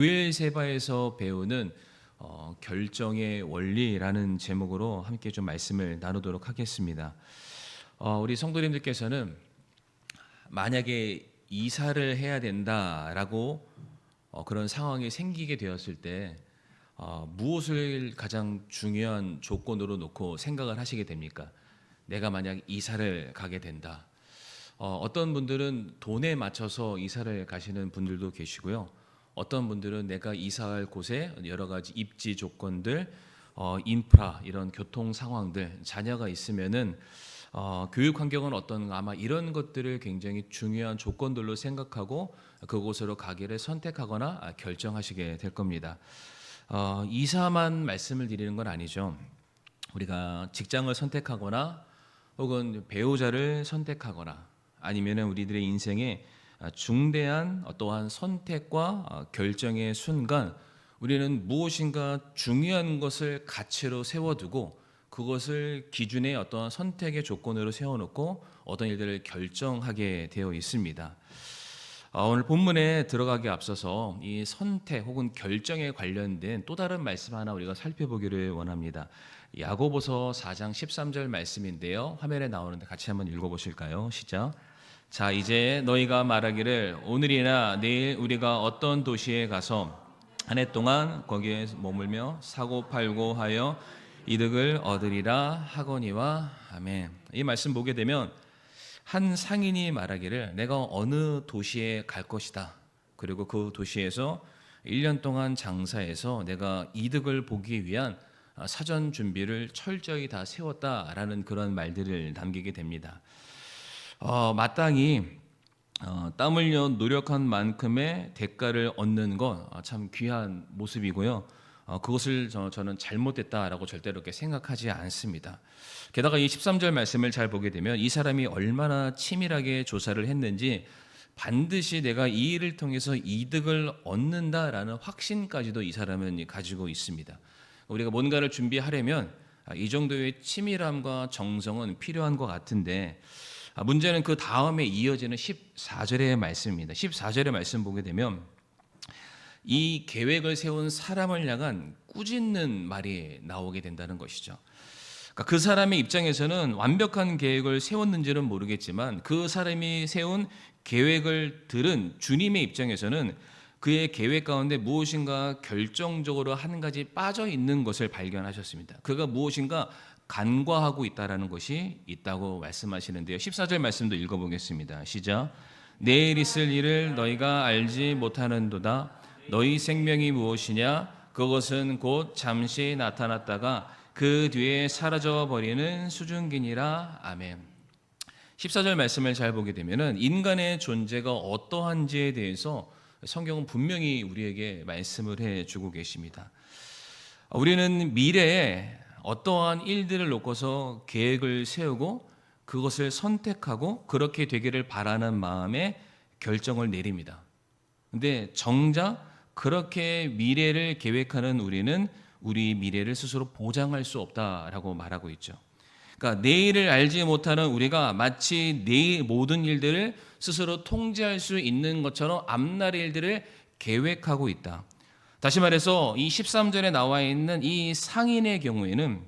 요엘세바에서 배우는 결정의 원리라는 제목으로 함께 좀 말씀을 나누도록 하겠습니다. 우리 성도님들께서는 만약에 이사를 해야 된다라고 그런 상황이 생기게 되었을 때 무엇을 가장 중요한 조건으로 놓고 생각을 하시게 됩니까? 내가 만약 이사를 가게 된다. 어떤 분들은 돈에 맞춰서 이사를 가시는 분들도 계시고요. 어떤 분들은 내가 이사할 곳에 여러 가지 입지 조건들, 인프라 이런 교통 상황들, 자녀가 있으면은 교육 환경은 어떤가, 아마 이런 것들을 굉장히 중요한 조건들로 생각하고 그곳으로 가기를 선택하거나 결정하시게 될 겁니다. 이사만 말씀을 드리는 건 아니죠. 우리가 직장을 선택하거나 혹은 배우자를 선택하거나 아니면은 우리들의 인생에 중대한 어떠한 선택과 결정의 순간 우리는 무엇인가 중요한 것을 가치로 세워두고 그것을 기준의 어떠한 선택의 조건으로 세워놓고 어떤 일들을 결정하게 되어 있습니다. 오늘 본문에 들어가기 앞서서 이 선택 혹은 결정에 관련된 또 다른 말씀 하나 우리가 살펴보기를 원합니다. 야고보서 4장 13절 말씀인데요. 화면에 나오는데 같이 한번 읽어보실까요? 시작. 자, 이제 너희가 말하기를 오늘이나 내일 우리가 어떤 도시에 가서 한 해 동안 거기에 머물며 사고 팔고 하여 이득을 얻으리라 하거니와. 아멘. 이 말씀 보게 되면 한 상인이 말하기를 내가 어느 도시에 갈 것이다. 그리고 그 도시에서 1년 동안 장사해서 내가 이득을 보기 위한 사전 준비를 철저히 다 세웠다라는 그런 말들을 남기게 됩니다. 마땅히 땀 흘려 노력한 만큼의 대가를 얻는 건 참 귀한 모습이고요. 그것을 저는 잘못됐다라고 절대로 그렇게 생각하지 않습니다. 게다가 이 13절 말씀을 잘 보게 되면 이 사람이 얼마나 치밀하게 조사를 했는지 반드시 내가 이 일을 통해서 이득을 얻는다라는 확신까지도 이 사람은 가지고 있습니다. 우리가 뭔가를 준비하려면 이 정도의 치밀함과 정성은 필요한 것 같은데 문제는 그 다음에 이어지는 14절의 말씀입니다. 14절의 말씀 보게 되면 이 계획을 세운 사람을 향한 꾸짖는 말이 나오게 된다는 것이죠. 그러니까 그 사람의 입장에서는 완벽한 계획을 세웠는지는 모르겠지만 그 사람이 세운 계획을 들은 주님의 입장에서는 그의 계획 가운데 무엇인가 결정적으로 한 가지 빠져 있는 것을 발견하셨습니다. 그가 무엇인가 간과하고 있다라는 것이 있다고 말씀하시는데요. 14절 말씀도 읽어보겠습니다. 시작. 내일 있을 일을 너희가 알지 못하는도다. 너희 생명이 무엇이냐? 그것은 곧 잠시 나타났다가 그 뒤에 사라져 버리는 수증기니라. 아멘. 14절 말씀을 잘 보게 되면은 인간의 존재가 어떠한지에 대해서 성경은 분명히 우리에게 말씀을 해주고 계십니다. 우리는 미래에 어떠한 일들을 놓고서 계획을 세우고 그것을 선택하고 그렇게 되기를 바라는 마음에 결정을 내립니다. 근데 정작 그렇게 미래를 계획하는 우리는 우리 미래를 스스로 보장할 수 없다라고 말하고 있죠. 그러니까 내일을 알지 못하는 우리가 마치 내일 모든 일들을 스스로 통제할 수 있는 것처럼 앞날의 일들을 계획하고 있다. 다시 말해서 이 13절에 나와 있는 이 상인의 경우에는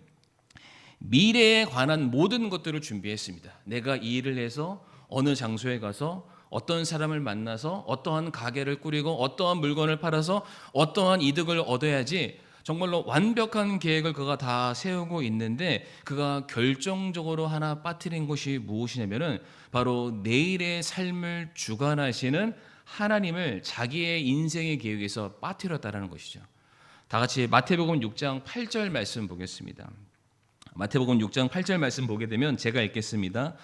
미래에 관한 모든 것들을 준비했습니다. 내가 이 일을 해서 어느 장소에 가서 어떤 사람을 만나서 어떠한 가게를 꾸리고 어떠한 물건을 팔아서 어떠한 이득을 얻어야지 정말로 완벽한 계획을 그가 다 세우고 있는데 그가 결정적으로 하나 빠뜨린 것이 무엇이냐면은 바로 내일의 삶을 주관하시는 하나님을 자기의 인생의 계획에서 빠뜨렸다는 것이죠. 다 같이 마태복음 6장 8절 말씀 보겠습니다. 마태복음 6장 8절 말씀 보게 되면 제가 읽겠습니다.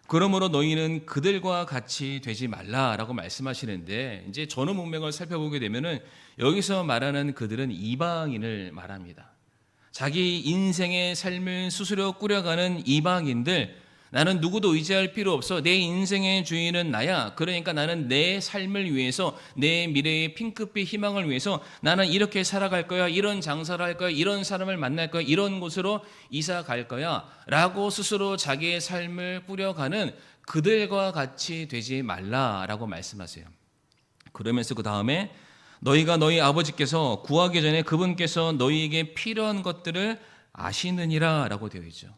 그러므로 너희는 그들과 같이 되지 말라라고 말씀하시는데 이제 전후 문맥을 살펴보게 되면은 여기서 말하는 그들은 이방인을 말합니다. 자기 인생의 삶을 스스로 꾸려가는 이방인들, 나는 누구도 의지할 필요 없어. 내 인생의 주인은 나야. 그러니까 나는 내 삶을 위해서, 내 미래의 핑크빛 희망을 위해서 나는 이렇게 살아갈 거야. 이런 장사를 할 거야. 이런 사람을 만날 거야. 이런 곳으로 이사 갈 거야. 라고 스스로 자기의 삶을 꾸려가는 그들과 같이 되지 말라라고 말씀하세요. 그러면서 그 다음에 너희가 너희 아버지께서 구하기 전에 그분께서 너희에게 필요한 것들을 아시느니라 라고 되어 있죠.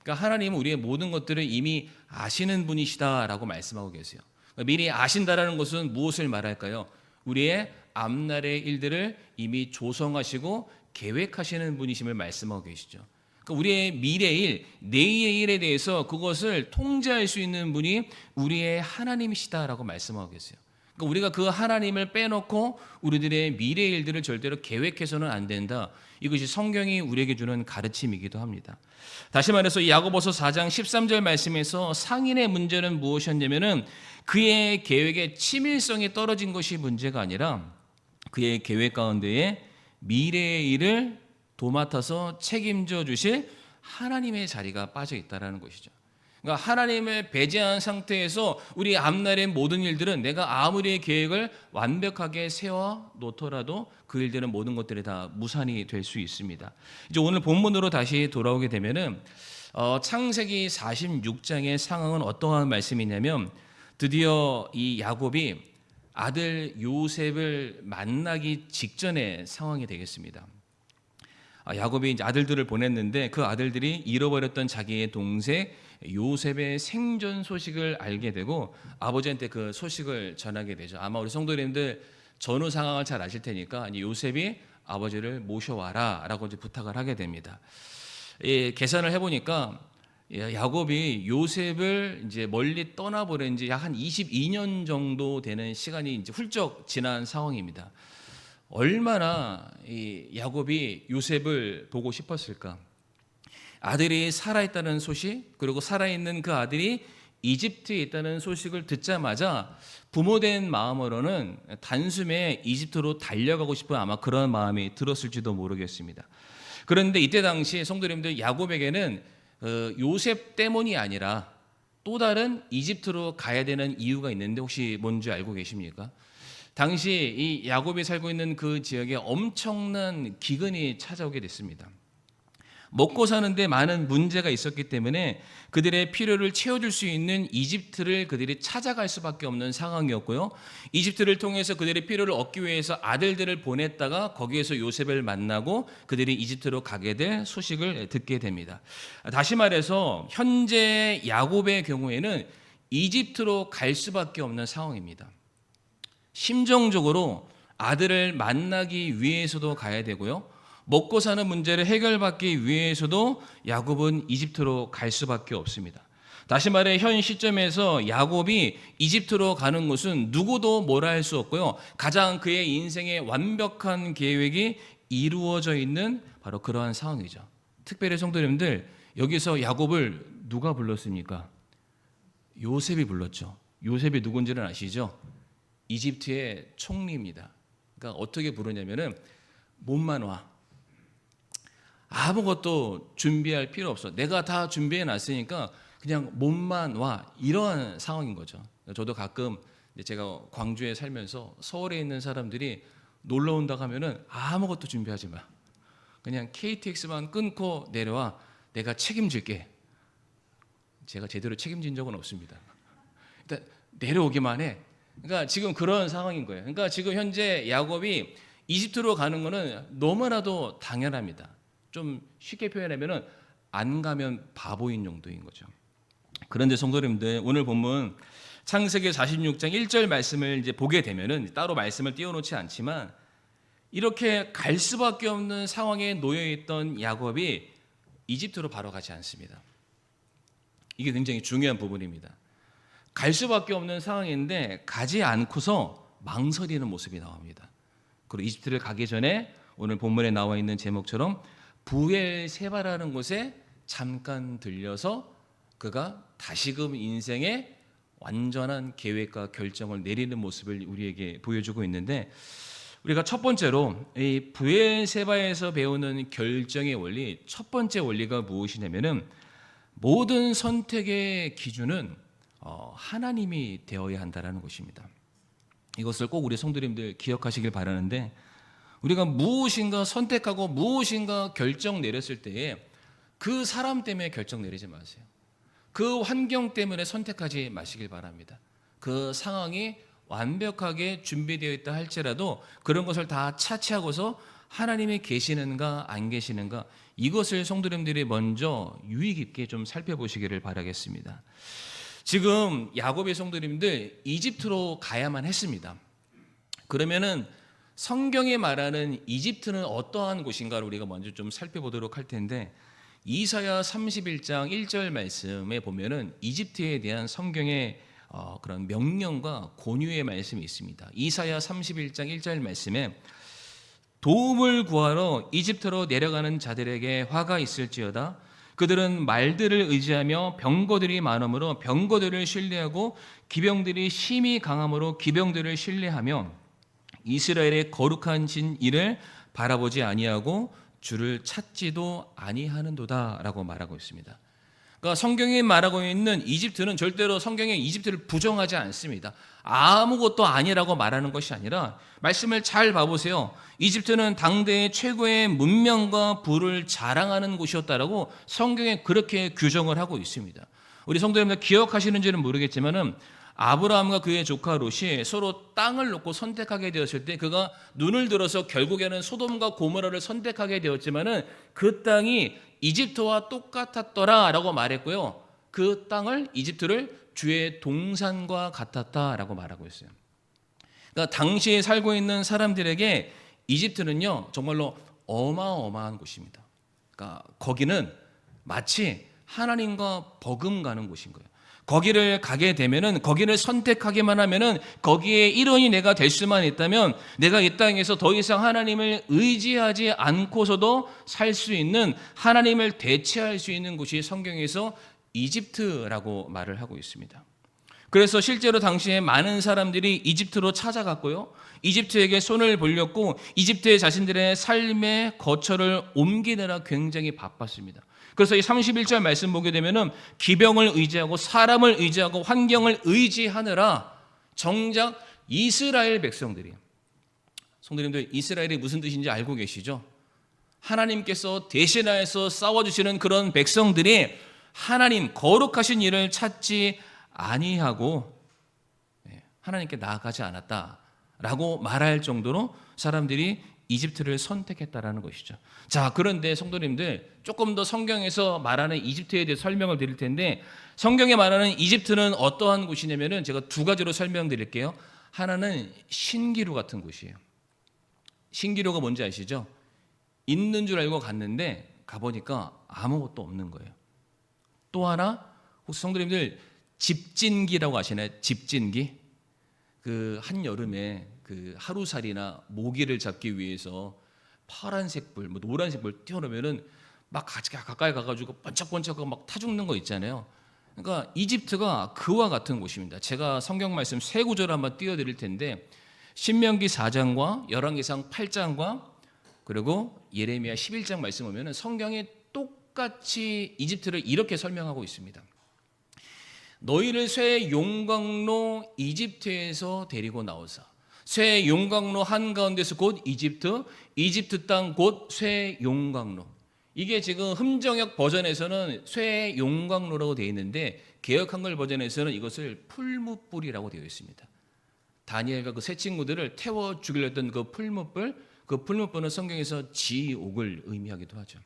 그러니까 하나님은 우리의 모든 것들을 이미 아시는 분이시다라고 말씀하고 계세요. 그러니까 미리 아신다라는 것은 무엇을 말할까요? 우리의 앞날의 일들을 이미 조성하시고 계획하시는 분이심을 말씀하고 계시죠. 그러니까 우리의 미래일, 내일의 일에 대해서 그것을 통제할 수 있는 분이 우리의 하나님이시다라고 말씀하고 계세요. 그러니까 우리가 그 하나님을 빼놓고 우리들의 미래의 일들을 절대로 계획해서는 안 된다. 이것이 성경이 우리에게 주는 가르침이기도 합니다. 다시 말해서 이 야고보서 4장 13절 말씀에서 상인의 문제는 무엇이었냐면은 그의 계획의 치밀성이 떨어진 것이 문제가 아니라 그의 계획 가운데에 미래의 일을 도맡아서 책임져 주실 하나님의 자리가 빠져 있다라는 것이죠. 그러니까 하나님을 배제한 상태에서 우리 앞날의 모든 일들은 내가 아무리 계획을 완벽하게 세워 놓더라도 그 일들은 모든 것들이 다 무산이 될 수 있습니다. 이제 오늘 본문으로 다시 돌아오게 되면은 창세기 46장의 상황은 어떠한 말씀이냐면 드디어 이 야곱이 아들 요셉을 만나기 직전의 상황이 되겠습니다. 야곱이 이제 아들들을 보냈는데 그 아들들이 잃어버렸던 자기의 동생 요셉의 생존 소식을 알게 되고 아버지한테 그 소식을 전하게 되죠. 아마 우리 성도님들 전후 상황을 잘 아실 테니까 요셉이 아버지를 모셔와라라고 이제 부탁을 하게 됩니다. 계산을 해보니까 야곱이 요셉을 이제 멀리 떠나보낸 지 약 한 22년 정도 되는 시간이 이제 훌쩍 지난 상황입니다. 얼마나 이 야곱이 요셉을 보고 싶었을까? 아들이 살아있다는 소식, 그리고 살아있는 그 아들이 이집트에 있다는 소식을 듣자마자 부모된 마음으로는 단숨에 이집트로 달려가고 싶은 아마 그런 마음이 들었을지도 모르겠습니다. 그런데 이때 당시 성도님들 야곱에게는 요셉 때문이 아니라 또 다른 이집트로 가야 되는 이유가 있는데 혹시 뭔지 알고 계십니까? 당시 이 야곱이 살고 있는 그 지역에 엄청난 기근이 찾아오게 됐습니다. 먹고 사는데 많은 문제가 있었기 때문에 그들의 필요를 채워줄 수 있는 이집트를 그들이 찾아갈 수밖에 없는 상황이었고요. 이집트를 통해서 그들의 필요를 얻기 위해서 아들들을 보냈다가 거기에서 요셉을 만나고 그들이 이집트로 가게 될 소식을 듣게 됩니다. 다시 말해서 현재 야곱의 경우에는 이집트로 갈 수밖에 없는 상황입니다. 심정적으로 아들을 만나기 위해서도 가야 되고요. 먹고 사는 문제를 해결받기 위해서도 야곱은 이집트로 갈 수밖에 없습니다. 다시 말해 현 시점에서 야곱이 이집트로 가는 것은 누구도 뭐라 할 수 없고요. 가장 그의 인생의 완벽한 계획이 이루어져 있는 바로 그러한 상황이죠. 특별히 성도님들 여기서 야곱을 누가 불렀습니까? 요셉이 불렀죠. 요셉이 누군지는 아시죠? 이집트의 총리입니다. 그러니까 어떻게 부르냐면은 몸만 와. 아무것도 준비할 필요 없어. 내가 다 준비해 놨으니까 그냥 몸만 와. 이런 상황인 거죠. 저도 가끔 제가 광주에 살면서 서울에 있는 사람들이 놀러 온다고 하면은 아무것도 준비하지 마. 그냥 KTX만 끊고 내려와. 내가 책임질게. 제가 제대로 책임진 적은 없습니다. 일단 내려오기만 해. 그러니까 지금 그런 상황인 거예요. 그러니까 지금 현재 야곱이 이집트로 가는 거는 너무나도 당연합니다. 좀 쉽게 표현하면은 안 가면 바보인 정도인 거죠. 그런데 성도님들 오늘 본문 창세기 46장 1절 말씀을 이제 보게 되면은 따로 말씀을 띄워놓지 않지만 이렇게 갈 수밖에 없는 상황에 놓여 있던 야곱이 이집트로 바로 가지 않습니다. 이게 굉장히 중요한 부분입니다. 갈 수밖에 없는 상황인데 가지 않고서 망설이는 모습이 나옵니다. 그리고 이집트를 가기 전에 오늘 본문에 나와 있는 제목처럼 부엘세바라는 곳에 잠깐 들려서 그가 다시금 인생의 완전한 계획과 결정을 내리는 모습을 우리에게 보여주고 있는데 우리가 첫 번째로 이 부엘세바에서 배우는 결정의 원리 첫 번째 원리가 무엇이냐면은 모든 선택의 기준은 하나님이 되어야 한다는 것입니다. 이것을 꼭 우리 성도님들 기억하시길 바라는데 우리가 무엇인가 선택하고 무엇인가 결정 내렸을 때에 그 사람 때문에 결정 내리지 마세요. 그 환경 때문에 선택하지 마시길 바랍니다. 그 상황이 완벽하게 준비되어 있다 할지라도 그런 것을 다 차치하고서 하나님이 계시는가 안 계시는가, 이것을 성도님들이 먼저 유의 깊게 좀 살펴보시기를 바라겠습니다. 지금 야곱의 성도님들 이집트로 가야만 했습니다. 그러면은 성경이 말하는 이집트는 어떠한 곳인가를 우리가 먼저 좀 살펴보도록 할 텐데, 이사야 31장 1절 말씀에 보면은 이집트에 대한 성경의 그런 명령과 권유의 말씀이 있습니다. 이사야 31장 1절 말씀에 도움을 구하러 이집트로 내려가는 자들에게 화가 있을지어다. 그들은 말들을 의지하며 병거들이 많으므로 병거들을 신뢰하고 기병들이 심히 강함으로 기병들을 신뢰하며 이스라엘의 거룩한 진 이를 바라보지 아니하고 주를 찾지도 아니하는도다라고 말하고 있습니다. 그러니까 성경이 말하고 있는 이집트는 절대로 성경에 이집트를 부정하지 않습니다. 아무것도 아니라고 말하는 것이 아니라, 말씀을 잘 봐보세요. 이집트는 당대의 최고의 문명과 부를 자랑하는 곳이었다라고 성경에 그렇게 규정을 하고 있습니다. 우리 성도님들 기억하시는지는 모르겠지만은 아브라함과 그의 조카 롯이 서로 땅을 놓고 선택하게 되었을 때 그가 눈을 들어서 결국에는 소돔과 고모라를 선택하게 되었지만은 그 땅이 이집트와 똑같았더라라고 말했고요. 그 땅을, 이집트를 주의 동산과 같았다라고 말하고 있어요. 그러니까 당시에 살고 있는 사람들에게 이집트는요 정말로 어마어마한 곳입니다. 그러니까 거기는 마치 하나님과 버금가는 곳인 거예요. 거기를 가게 되면은, 거기를 선택하기만 하면은, 거기에 일원이 내가 될 수만 있다면 내가 이 땅에서 더 이상 하나님을 의지하지 않고서도 살 수 있는, 하나님을 대체할 수 있는 곳이 성경에서 이집트라고 말을 하고 있습니다. 그래서 실제로 당시에 많은 사람들이 이집트로 찾아갔고요, 이집트에게 손을 벌렸고 이집트의 자신들의 삶의 거처를 옮기느라 굉장히 바빴습니다. 그래서 이 31절 말씀 보게 되면은 기병을 의지하고 사람을 의지하고 환경을 의지하느라 정작 이스라엘 백성들이, 성도님들 이스라엘이 무슨 뜻인지 알고 계시죠? 하나님께서 대신하여서 싸워주시는 그런 백성들이 하나님 거룩하신 일을 찾지 아니하고 하나님께 나아가지 않았다라고 말할 정도로 사람들이 이집트를 선택했다라는 것이죠. 자, 그런데 성도님들 조금 더 성경에서 말하는 이집트에 대해 설명을 드릴 텐데, 성경에 말하는 이집트는 어떠한 곳이냐면은 제가 두 가지로 설명드릴게요. 하나는 신기루 같은 곳이에요. 신기루가 뭔지 아시죠? 있는 줄 알고 갔는데 가보니까 아무것도 없는 거예요. 또 하나, 혹시 성도님들 집진기라고 아시나요? 집진기? 그 한여름에 그 하루살이나 모기를 잡기 위해서 파란색 불, 노란색 불 띄워놓으면은 막 가까이 가가지고 번쩍번쩍하고 막 타 죽는 거 있잖아요. 그러니까 이집트가 그와 같은 곳입니다. 제가 성경 말씀 세 구절 한번 띄워드릴 텐데, 신명기 4장과 열왕기상 8장과 그리고 예레미야 11장 말씀 보면은 성경에 똑같이 이집트를 이렇게 설명하고 있습니다. 너희를 쇠 용광로 이집트에서 데리고 나오사, 쇠 용광로 한가운데서 곧 이집트 땅 곧 쇠 용광로. 이게 지금 흠정역 버전에서는 쇠 용광로라고 되어 있는데 개역 한글 버전에서는 이것을 풀무불이라고 되어 있습니다. 다니엘과 그 세 친구들을 태워 죽이려 했던 그 풀무불, 그 풀무불은 성경에서 지옥을 의미하기도 하죠.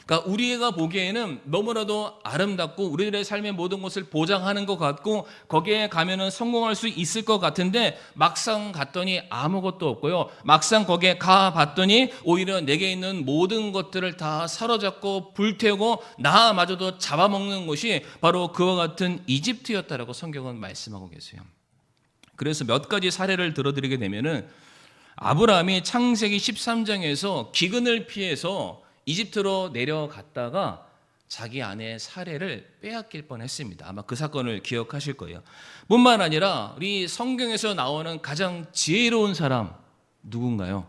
그러니까 우리가 보기에는 너무나도 아름답고 우리들의 삶의 모든 것을 보장하는 것 같고 거기에 가면은 성공할 수 있을 것 같은데, 막상 갔더니 아무것도 없고요, 막상 거기에 가봤더니 오히려 내게 있는 모든 것들을 다 사로잡고 불태우고 나마저도 잡아먹는 것이 바로 그와 같은 이집트였다라고 성경은 말씀하고 계세요. 그래서 몇 가지 사례를 들어드리게 되면은, 아브라함이 창세기 13장에서 기근을 피해서 이집트로 내려갔다가 자기 아내의 사례를 빼앗길 뻔했습니다. 아마 그 사건을 기억하실 거예요. 뿐만 아니라 우리 성경에서 나오는 가장 지혜로운 사람 누군가요?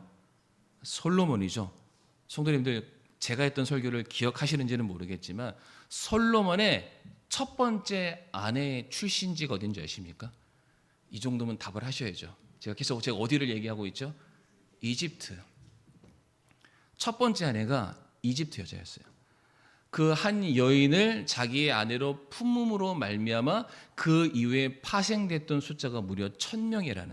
솔로몬이죠. 성도님들 제가 했던 설교를 기억하시는지는 모르겠지만 솔로몬의 첫 번째 아내의 출신지가 어딘지 아십니까? 이 정도면 답을 하셔야죠. 제가 계속 어디를 얘기하고 있죠? 이집트. 첫 번째 아내가 이집트 여자였어요. 그 한 여인을 자기의 아내로 품음으로 말미암아 그 이후에 파생됐던 숫자가 무려 1000명이라는.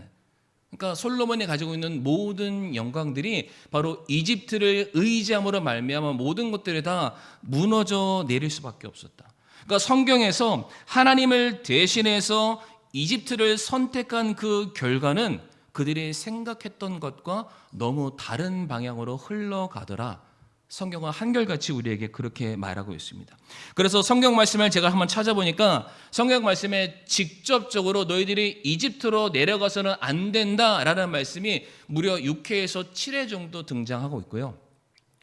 그러니까 솔로몬이 가지고 있는 모든 영광들이 바로 이집트를 의지함으로 말미암아 모든 것들이 다 무너져 내릴 수밖에 없었다. 그러니까 성경에서 하나님을 대신해서 이집트를 선택한 그 결과는 그들이 생각했던 것과 너무 다른 방향으로 흘러가더라. 성경은 한결같이 우리에게 그렇게 말하고 있습니다. 그래서 성경 말씀을 제가 한번 찾아보니까 성경 말씀에 직접적으로 너희들이 이집트로 내려가서는 안 된다라는 말씀이 무려 6회에서 7회 정도 등장하고 있고요.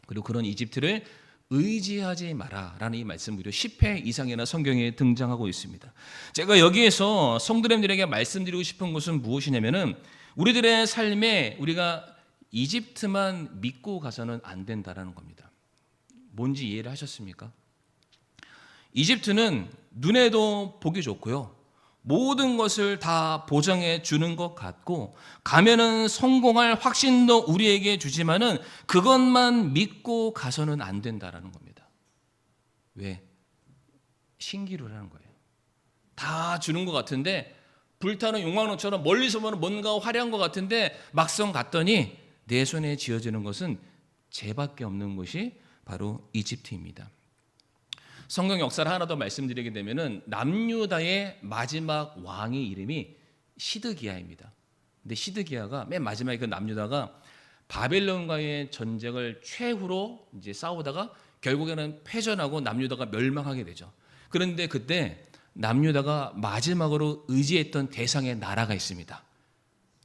그리고 그런 이집트를 의지하지 마라라는 이 말씀 무려 10회 이상이나 성경에 등장하고 있습니다. 제가 여기에서 성도님들에게 말씀드리고 싶은 것은 무엇이냐면은 우리들의 삶에 우리가 이집트만 믿고 가서는 안 된다라는 겁니다. 뭔지 이해를 하셨습니까? 이집트는 눈에도 보기 좋고요. 모든 것을 다 보장해 주는 것 같고 가면은 성공할 확신도 우리에게 주지만은 그것만 믿고 가서는 안 된다라는 겁니다. 왜? 신기루라는 거예요. 다 주는 것 같은데 불타는 용광로처럼 멀리서 보면 뭔가 화려한 것 같은데 막상 갔더니 내 손에 쥐어지는 것은 죄밖에 없는 것이 바로 이집트입니다. 성경 역사를 하나 더 말씀드리게 되면은 남유다의 마지막 왕의 이름이 시드기야입니다. 근데 시드기야가 맨 마지막에 그 남유다가 바벨론과의 전쟁을 최후로 이제 싸우다가 결국에는 패전하고 남유다가 멸망하게 되죠. 그런데 그때 남유다가 마지막으로 의지했던 대상의 나라가 있습니다.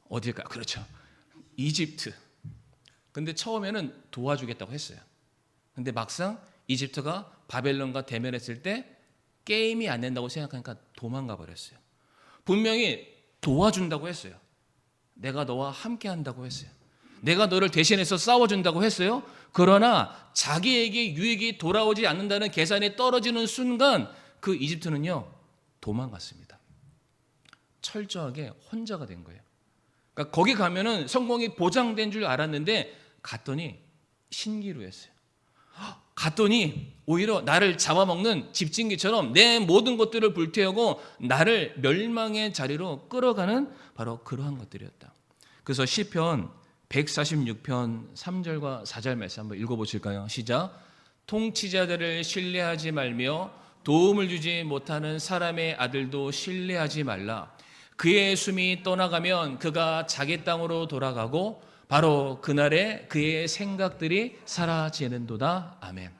어딜까요? 그렇죠. 이집트. 근데 처음에는 도와주겠다고 했어요. 근데 막상 이집트가 바벨론과 대면했을 때 게임이 안 된다고 생각하니까 도망가 버렸어요. 분명히 도와준다고 했어요. 내가 너와 함께 한다고 했어요. 내가 너를 대신해서 싸워준다고 했어요. 그러나 자기에게 유익이 돌아오지 않는다는 계산이 떨어지는 순간 그 이집트는요 도망갔습니다. 철저하게 혼자가 된 거예요. 그러니까 거기 가면은 성공이 보장된 줄 알았는데 갔더니 신기루였어요. 갔더니 오히려 나를 잡아먹는 집진기처럼 내 모든 것들을 불태우고 나를 멸망의 자리로 끌어가는 바로 그러한 것들이었다. 그래서 시편 146편 3절과 4절 말씀 한번 읽어보실까요? 시작. 통치자들을 신뢰하지 말며 도움을 주지 못하는 사람의 아들도 신뢰하지 말라. 그의 숨이 떠나가면 그가 자기 땅으로 돌아가고 바로 그날에 그의 생각들이 사라지는도다. 아멘.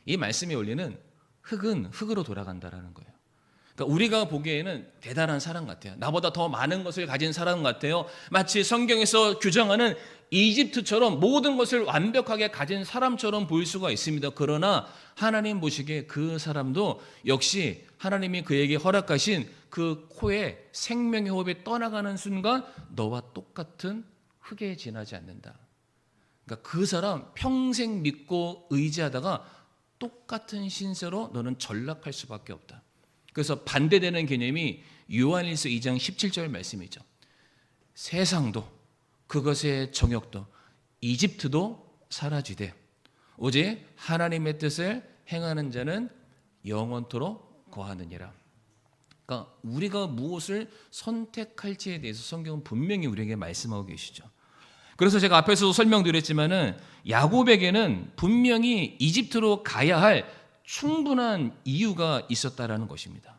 이 말씀이 올리는 흙은 흙으로 돌아간다라는 거예요. 그러니까 우리가 보기에는 대단한 사람 같아요. 나보다 더 많은 것을 가진 사람 같아요. 마치 성경에서 규정하는 이집트처럼 모든 것을 완벽하게 가진 사람처럼 보일 수가 있습니다. 그러나 하나님 보시기에 그 사람도 역시 하나님이 그에게 허락하신 그 코에 생명의 호흡이 떠나가는 순간 너와 똑같은 흙에 지나지 않는다. 그러니까 그 사람 평생 믿고 의지하다가 똑같은 신세로 너는 전락할 수밖에 없다. 그래서 반대되는 개념이 요한일서 2장 17절 말씀이죠. 세상도 그것의 정욕도 이집트도 사라지되 오직 하나님의 뜻을 행하는 자는 영원토록 거하느니라. 그러니까 우리가 무엇을 선택할지에 대해서 성경은 분명히 우리에게 말씀하고 계시죠. 그래서 제가 앞에서도 설명드렸지만은 야곱에게는 분명히 이집트로 가야 할 충분한 이유가 있었다라는 것입니다.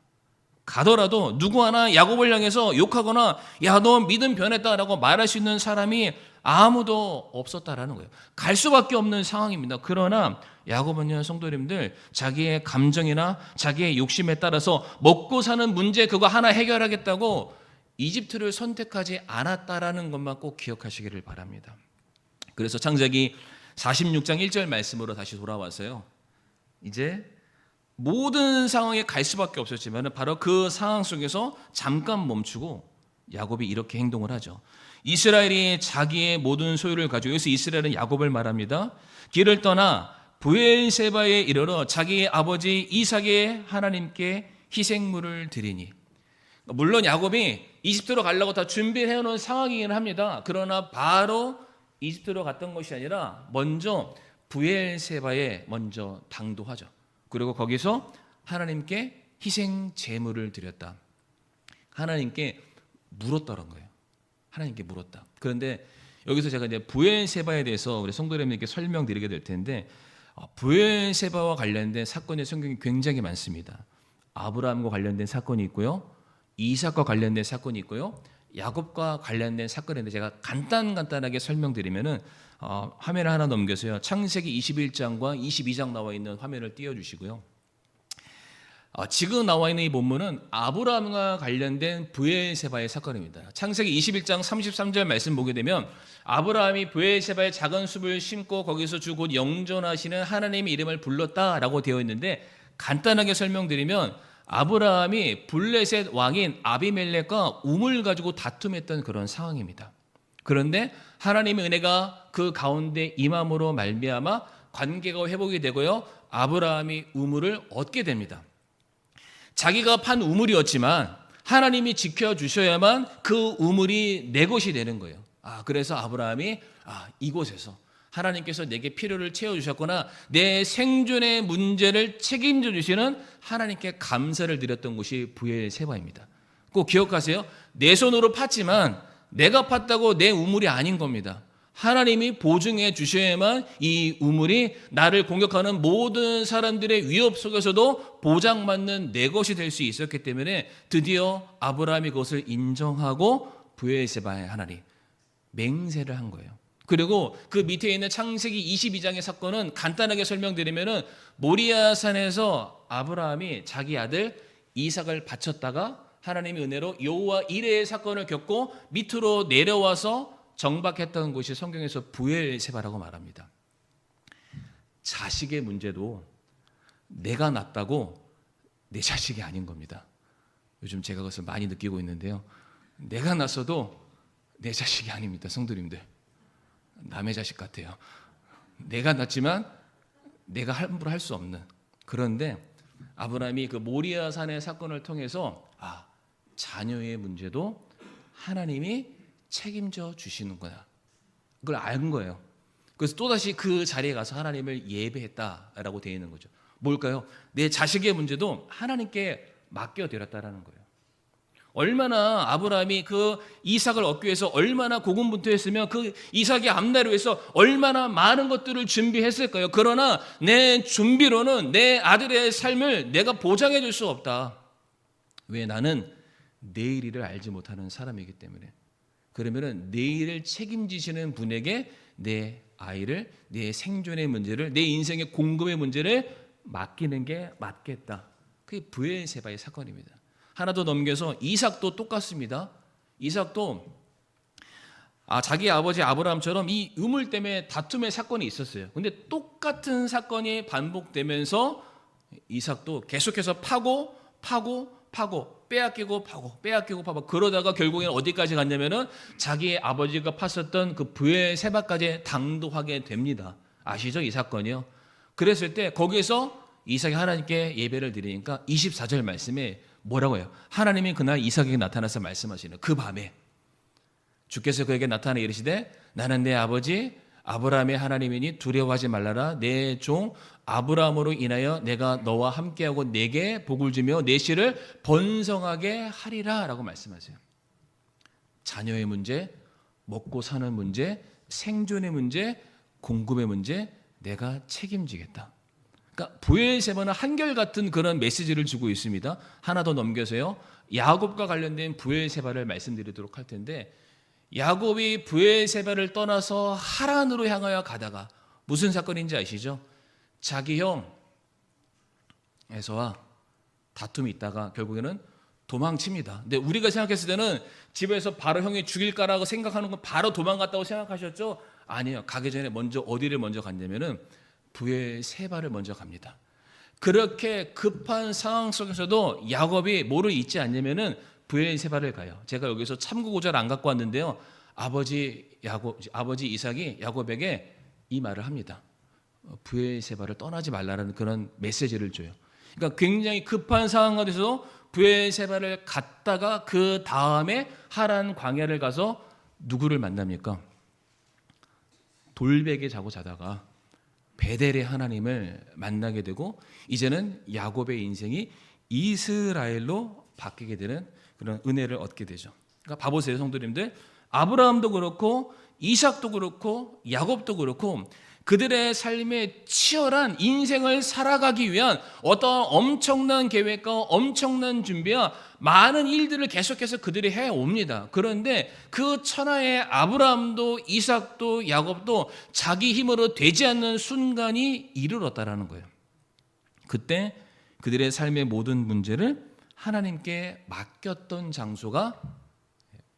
가더라도 누구 하나 야곱을 향해서 욕하거나 야, 너 믿음 변했다라고 말할 수 있는 사람이 아무도 없었다라는 거예요. 갈 수밖에 없는 상황입니다. 그러나 야곱은요, 성도님들, 자기의 감정이나 자기의 욕심에 따라서 먹고 사는 문제 그거 하나 해결하겠다고 이집트를 선택하지 않았다라는 것만 꼭 기억하시기를 바랍니다. 그래서 창세기 46장 1절 말씀으로 다시 돌아와서요. 이제 모든 상황에 갈 수밖에 없었지만 바로 그 상황 속에서 잠깐 멈추고 야곱이 이렇게 행동을 하죠. 이스라엘이 자기의 모든 소유를 가지고, 여기서 이스라엘은 야곱을 말합니다. 길을 떠나 브엘세바에 이르러 자기 아버지 이삭의 하나님께 희생물을 드리니. 물론 야곱이 이집트로 가려고 다 준비해 놓은 상황이긴 합니다. 그러나 바로 이집트로 갔던 것이 아니라 먼저 브엘세바에 먼저 당도하죠. 그리고 거기서 하나님께 희생 제물을 드렸다. 하나님께 물었다는 거예요. 하나님께 물었다. 그런데 여기서 제가 이제 브엘세바에 대해서 우리 성도님들께 설명드리게 될 텐데, 브엘세바와 관련된 사건의 성경이 굉장히 많습니다. 아브라함과 관련된 사건이 있고요, 이삭과 관련된 사건이 있고요, 야곱과 관련된 사건인데 제가 간단하게 설명드리면은 화면을 하나 넘겨서요. 창세기 21장과 22장 나와 있는 화면을 띄워주시고요. 지금 나와 있는 이 본문은 아브라함과 관련된 브엘세바의 사건입니다. 창세기 21장 33절 말씀 보게 되면 아브라함이 브엘세바에 작은 숲을 심고 거기서 주 곧 영존하시는 하나님의 이름을 불렀다라고 되어 있는데, 간단하게 설명드리면 아브라함이 블레셋 왕인 아비멜렉과 우물 가지고 다툼했던 그런 상황입니다. 그런데 하나님의 은혜가 그 가운데 임함으로 말미암아 관계가 회복이 되고요, 아브라함이 우물을 얻게 됩니다. 자기가 판 우물이었지만 하나님이 지켜주셔야만 그 우물이 내 것이 되는 거예요. 그래서 아브라함이 이곳에서 하나님께서 내게 필요를 채워주셨거나 내 생존의 문제를 책임져 주시는 하나님께 감사를 드렸던 곳이 브엘세바입니다. 꼭 기억하세요. 내 손으로 팠지만 내가 팠다고 내 우물이 아닌 겁니다. 하나님이 보증해 주셔야만 이 우물이 나를 공격하는 모든 사람들의 위협 속에서도 보장받는 내 것이 될 수 있었기 때문에 드디어 아브라함이 그것을 인정하고 브엘세바의 하나님 맹세를 한 거예요. 그리고 그 밑에 있는 창세기 22장의 사건은 간단하게 설명드리면은 모리아산에서 아브라함이 자기 아들 이삭을 바쳤다가 하나님의 은혜로 여호와 이레의 사건을 겪고 밑으로 내려와서 정박했던 곳이 성경에서 브엘세바라고 말합니다. 자식의 문제도 내가 낳았다고 내 자식이 아닌 겁니다. 요즘 제가 그것을 많이 느끼고 있는데요. 내가 낳았어도 내 자식이 아닙니다. 성도님들. 남의 자식 같아요. 내가 낳지만 내가 함부로 할 수 없는. 그런데 아브라함이 그 모리아 산의 사건을 통해서 자녀의 문제도 하나님이 책임져 주시는구나. 그걸 알 거예요. 그래서 또다시 그 자리에 가서 하나님을 예배했다라고 되어 있는 거죠. 뭘까요? 내 자식의 문제도 하나님께 맡겨드렸다라는 거예요. 얼마나 아브라함이 그 이삭을 얻기 위해서 얼마나 고군분투했으며 그 이삭의 앞날을 위해서 얼마나 많은 것들을 준비했을까요? 그러나 내 준비로는 내 아들의 삶을 내가 보장해 줄 수 없다. 왜? 나는 내일 일을 알지 못하는 사람이기 때문에. 그러면은 내일을 책임지시는 분에게 내 아이를, 내 생존의 문제를, 내 인생의 공급의 문제를 맡기는 게 맞겠다. 그게 브엘세바의 사건입니다. 하나 더 넘겨서 이삭도 똑같습니다. 이삭도 자기 아버지 아브라함처럼 이 우물 때문에 다툼의 사건이 있었어요. 근데 똑같은 사건이 반복되면서 이삭도 계속해서 파고 빼앗기고 파고 그러다가 결국에는 어디까지 갔냐면은 자기의 아버지가 팠었던 그 브엘세바까지 당도하게 됩니다. 아시죠? 이 사건이요. 그랬을 때 거기에서 이삭이 하나님께 예배를 드리니까 24절 말씀에 뭐라고 해요? 하나님이 그날 이삭에게 나타나서 말씀하시는 그 밤에 주께서 그에게 나타나 이르시되 나는 내 아버지 아브라함의 하나님이니 두려워하지 말라라. 내 종 아브라함으로 인하여 내가 너와 함께하고 내게 복을 주며 내 씨를 번성하게 하리라 라고 말씀하세요. 자녀의 문제, 먹고 사는 문제, 생존의 문제, 공급의 문제 내가 책임지겠다. 그러니까 브엘세바는 한결같은 그런 메시지를 주고 있습니다. 하나 더 넘겨서요. 야곱과 관련된 브엘세바를 말씀드리도록 할 텐데, 야곱이 브엘세바를 떠나서 하란으로 향하여 가다가 무슨 사건인지 아시죠? 자기 형 에서와 다툼이 있다가 결국에는 도망칩니다. 근데 우리가 생각했을 때는 집에서 바로 형이 죽일까라고 생각하는 건 바로 도망갔다고 생각하셨죠? 아니에요. 가기 전에 먼저 어디를 먼저 갔냐면은 브엘세바를 먼저 갑니다. 그렇게 급한 상황 속에서도 야곱이 뭐를 잊지 않냐면은 브엘세바를 가요. 제가 여기서 참고 구절 안 갖고 왔는데요. 아버지 이삭이 야곱에게 이 말을 합니다. 브엘세바를 떠나지 말라는 그런 메시지를 줘요. 그러니까 굉장히 급한 상황 가운데서도 브엘세바를 갔다가 그 다음에 하란 광야를 가서 누구를 만납니까? 돌베개 자고 자다가 베델의 하나님을 만나게 되고 이제는 야곱의 인생이 이스라엘로 바뀌게 되는 그런 은혜를 얻게 되죠. 그러니까 봐보세요, 성도님들. 아브라함도 그렇고 이삭도 그렇고 야곱도 그렇고 그들의 삶에 치열한 인생을 살아가기 위한 어떤 엄청난 계획과 엄청난 준비와 많은 일들을 계속해서 그들이 해옵니다. 그런데 그 천하의 아브라함도 이삭도 야곱도 자기 힘으로 되지 않는 순간이 이르렀다라는 거예요. 그때 그들의 삶의 모든 문제를 하나님께 맡겼던 장소가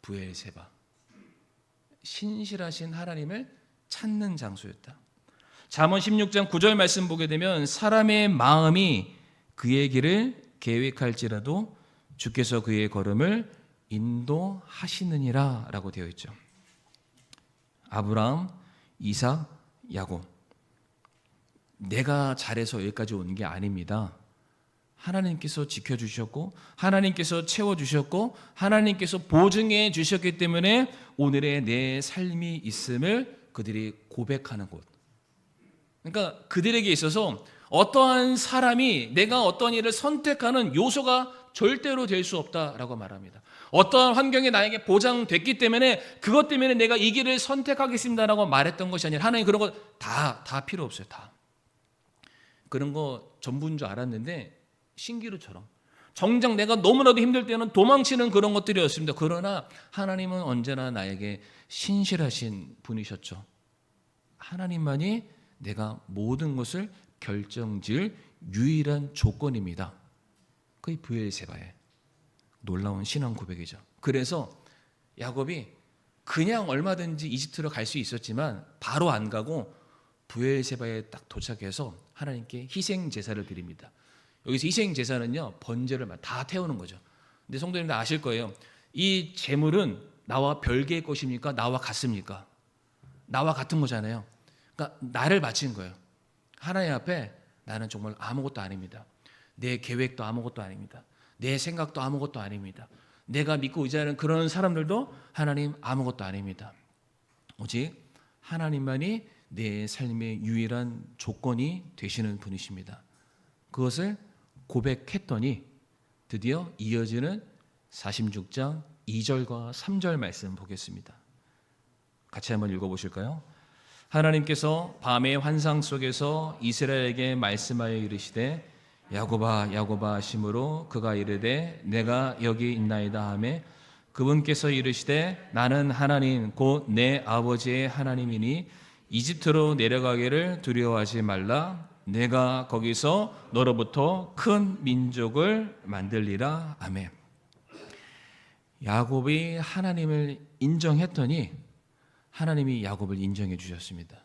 브엘세바, 신실하신 하나님을 찾는 장소였다. 잠언 16장 9절 말씀 보게 되면 사람의 마음이 그의 길을 계획할지라도 주께서 그의 걸음을 인도하시느니라 라고 되어 있죠. 아브라함, 이삭, 야곱, 내가 잘해서 여기까지 온 게 아닙니다. 하나님께서 지켜주셨고 하나님께서 채워주셨고 하나님께서 보증해 주셨기 때문에 오늘의 내 삶이 있음을 그들이 고백하는 곳. 그러니까 그들에게 있어서 어떠한 사람이 내가 어떤 일을 선택하는 요소가 절대로 될 수 없다라고 말합니다. 어떠한 환경이 나에게 보장됐기 때문에 그것 때문에 내가 이 길을 선택하겠습니다라고 말했던 것이 아니라 하나님 그런 거 다 필요 없어요. 다. 그런 거 전부인 줄 알았는데 신기루처럼 정작 내가 너무나도 힘들 때는 도망치는 그런 것들이었습니다. 그러나 하나님은 언제나 나에게 신실하신 분이셨죠. 하나님만이 내가 모든 것을 결정지을 유일한 조건입니다. 그게 브엘세바의 놀라운 신앙 고백이죠. 그래서 야곱이 그냥 얼마든지 이집트로 갈 수 있었지만 바로 안 가고 브엘세바에 딱 도착해서 하나님께 희생 제사를 드립니다. 여기서 희생 제사는요 번제를 다 태우는 거죠. 근데 성도님들 아실 거예요. 이 제물은 나와 별개의 것입니까? 나와 같습니까? 나와 같은 거잖아요. 그러니까 나를 바친 거예요. 하나님 앞에 나는 정말 아무것도 아닙니다. 내 계획도 아무것도 아닙니다. 내 생각도 아무것도 아닙니다. 내가 믿고 의지하는 그런 사람들도 하나님 아무것도 아닙니다. 오직 하나님만이 내 삶의 유일한 조건이 되시는 분이십니다. 그것을 고백했더니 드디어 이어지는 46장 2절과 3절 말씀 보겠습니다. 같이 한번 읽어보실까요? 하나님께서 밤의 환상 속에서 이스라엘에게 말씀하여 이르시되 야곱아 야곱아 하심으로 그가 이르되 내가 여기 있나이다 하매 그분께서 이르시되 나는 하나님 곧 내 아버지의 하나님이니 이집트로 내려가기를 두려워하지 말라 내가 거기서 너로부터 큰 민족을 만들리라. 아멘. 야곱이 하나님을 인정했더니 하나님이 야곱을 인정해 주셨습니다.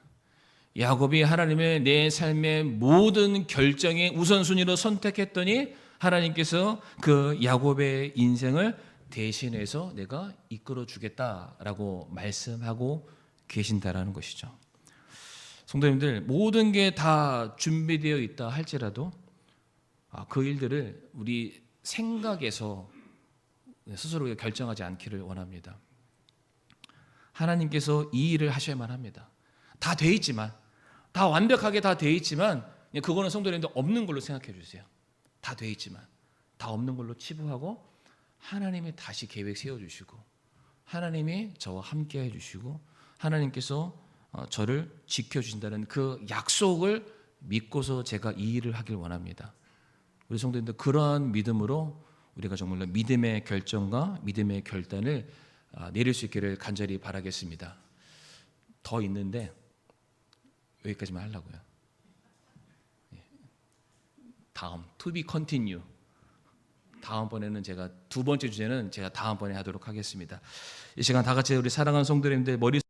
야곱이 하나님의 내 삶의 모든 결정의 우선순위로 선택했더니 하나님께서 그 야곱의 인생을 대신해서 내가 이끌어 주겠다라고 말씀하고 계신다라는 것이죠. 성도님들, 모든 게 다 준비되어 있다 할지라도 그 일들을 우리 생각에서 스스로 결정하지 않기를 원합니다. 하나님께서 이 일을 하셔야만 합니다. 다 돼 있지만, 다 완벽하게 다 돼 있지만 그거는 성도님들 없는 걸로 생각해 주세요. 다 돼 있지만 다 없는 걸로 치부하고 하나님이 다시 계획 세워주시고 하나님이 저와 함께 해주시고 하나님께서 저를 지켜주신다는 그 약속을 믿고서 제가 이 일을 하길 원합니다. 우리 성도님들 그러한 믿음으로 우리가 정말로 믿음의 결정과 믿음의 결단을 내릴 수 있기를 간절히 바라겠습니다. 더 있는데 여기까지만 하려고요. 다음 to be continue. 다음번에는 제가 두 번째 주제는 제가 다음번에 하도록 하겠습니다. 이 시간 다 같이 우리 사랑하는 성도님들 머리